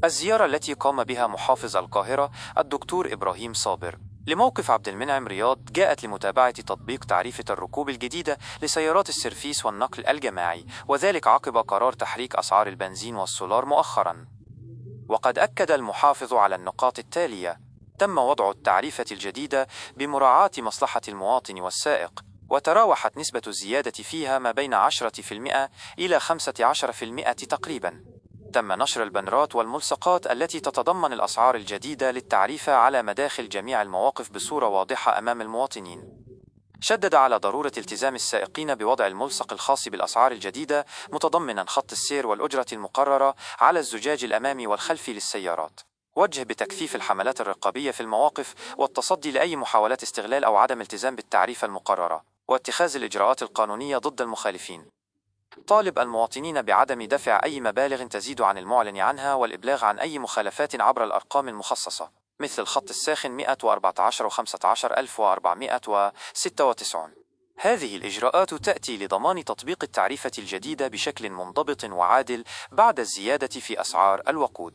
الزيارة التي قام بها محافظ القاهرة الدكتور إبراهيم صابر لموقف عبد المنعم رياض جاءت لمتابعة تطبيق تعريفة الركوب الجديدة لسيارات السيرفيس والنقل الجماعي، وذلك عقب قرار تحريك أسعار البنزين والسولار مؤخرا. وقد أكد المحافظ على النقاط التالية: تم وضع التعريفة الجديدة بمراعاة مصلحة المواطن والسائق، وتراوحت نسبة الزيادة فيها ما بين 10% إلى 15% تقريبا. تم نشر البنرات والملصقات التي تتضمن الأسعار الجديدة للتعريفة على مداخل جميع المواقف بصورة واضحة أمام المواطنين. شدد على ضرورة التزام السائقين بوضع الملصق الخاص بالأسعار الجديدة، متضمنا خط السير والأجرة المقررة على الزجاج الأمامي والخلفي للسيارات. وجه بتكثيف الحملات الرقابية في المواقف والتصدي لأي محاولات استغلال أو عدم التزام بالتعريفة المقررة، واتخاذ الإجراءات القانونية ضد المخالفين. طالب المواطنين بعدم دفع أي مبالغ تزيد عن المعلن عنها، والإبلاغ عن أي مخالفات عبر الأرقام المخصصة، مثل الخط الساخن 114 و15 1496. هذه الإجراءات تأتي لضمان تطبيق التعريفة الجديدة بشكل منضبط وعادل بعد الزيادة في أسعار الوقود.